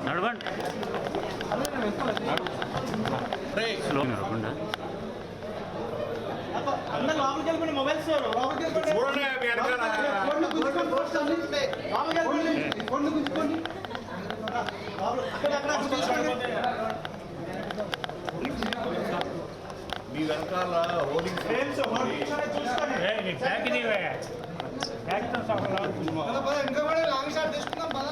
నడవండి స్లో నడవండి. మొబైల్స్ మీ వెనకాల హోర్డింగ్ ఫ్రేమ్స్ బ్యాక్ ఇది బ్యాక్ తో ఇంకా కూడా లాంగ్ షాట్ తీసుకుందాం పద.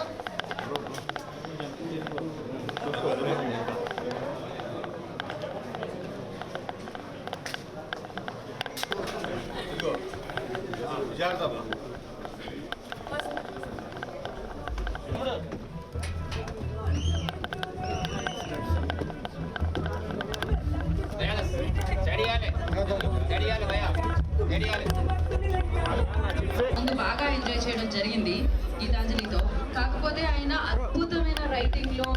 జాగ్రత్త ముందు బాగా ఎంజాయ్ చేయడం జరిగింది గీతాంజలితో. కాకపోతే ఆయన అద్భుతమైన రైటింగ్ లో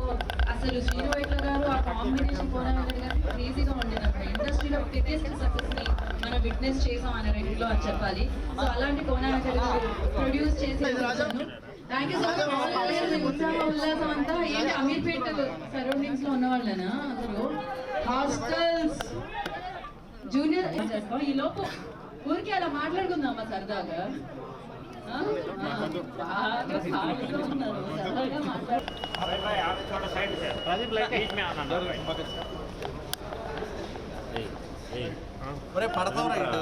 అసలు శ్రీను వైట్ల గారు ఆ కాంబినేషన్ కోనవేంద్ర గారు క్రేజీగా ఉండేది. ఇండస్ట్రీలో బిగ్గెస్ట్ సక్సెస్ ని మనం విట్నెస్ చేసాం ఆయన రైటింగ్ లో అని చెప్పాలి. సో అలాంటి కోనవేంద్ర గారు ప్రొడ్యూస్ చేసి థ్యాంక్ యూ సో మచ్. ఉత్సాహం ఉల్లాసం అంతా ఏంటి అమీర్పేట సరౌండింగ్స్ లో ఉన్న వాళ్ళనా అందరూ హాస్టల్స్ జూనియర్ చేస్తాం. ఈ లోపు ఊరికి అలా మాట్లాడుకుందామా సరదాగా? పడతాం రైట్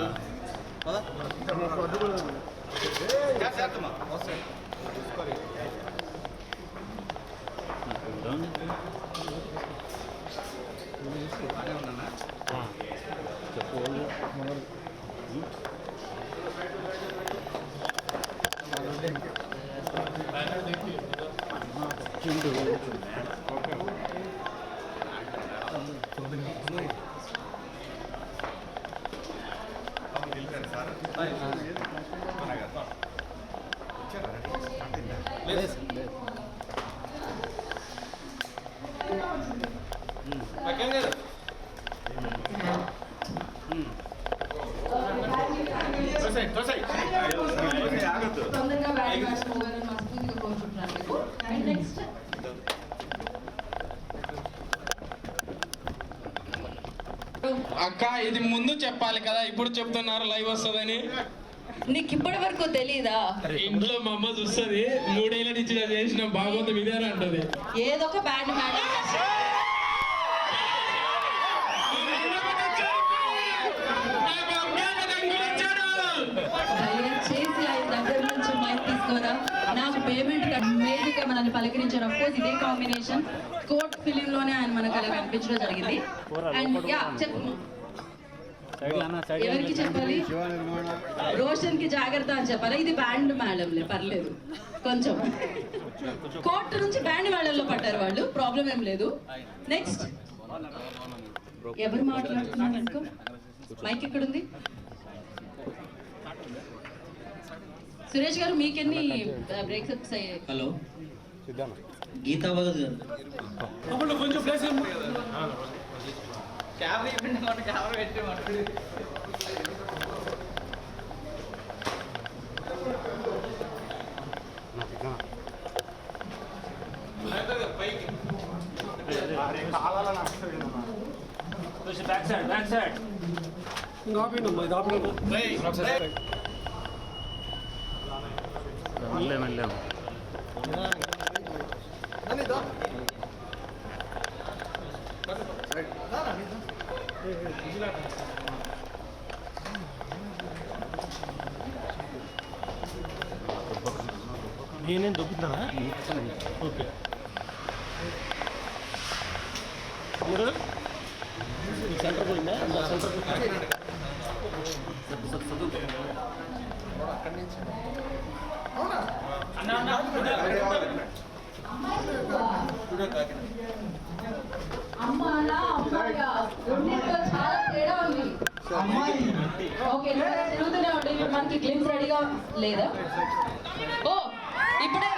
అక్క ఇది ముందు చెప్పాలి కదా, ఇప్పుడు చెప్తున్నారు లైవ్ వస్తుందని. నీకు ఇప్పటి వరకు తెలీదా? ఇంట్లో మా అమ్మ చూస్తుంది, 3 ఏళ్ళ నుంచి చేసిన భాగవతం ఇదే అంటది. ఏదో ఒక బ్యాండ్ దయచేసి ఆయన దగ్గర నుంచి మైక్ తీసుకోరా. నాకు పేమెంట్ వేదిక మనల్ని పలకరించారు. అఫ్ కోర్స్ ఇదే కాంబినేషన్ కోర్ట్ ఫిలిం లోనే ఆయన మనకు అలా కనిపించడం జరిగింది. అండ్ యా ఎవరికి చెప్పాలి? రోషన్ కి జాగ్రత్త అని చెప్పాలి. ఇది బ్యాండ్ మేడంలే, పర్లేదు. కొంచెం కోర్టు నుంచి బ్యాండ్ మేడంలో పడ్డారు వాళ్ళు, ప్రాబ్లం ఏం లేదు. నెక్స్ట్ ఎవరు మాట్లాడుతున్నారు? ఇంకా మైక్ ఎక్కడుంది? సురేష్ గారు మీకెన్ని బ్రేక్స్ అయ్యాయి? హలో గీతా భగత్ గారు కొంచెం ప్లేస్ బ్యాక్ సైడ్ మెల్లె నేనేం దొబ్బుతున్నానా? ఓకే సెంటర్ పోయిందా? సెంటర్ అమ్మానా అమ్మాయిగా రెండింటిలో చాలా తేడా ఉంది. ఓకే తిరుగుతూనే ఉండి మనకి క్లిప్స్ రెడీగా లేదా? ఓ ఇప్పుడే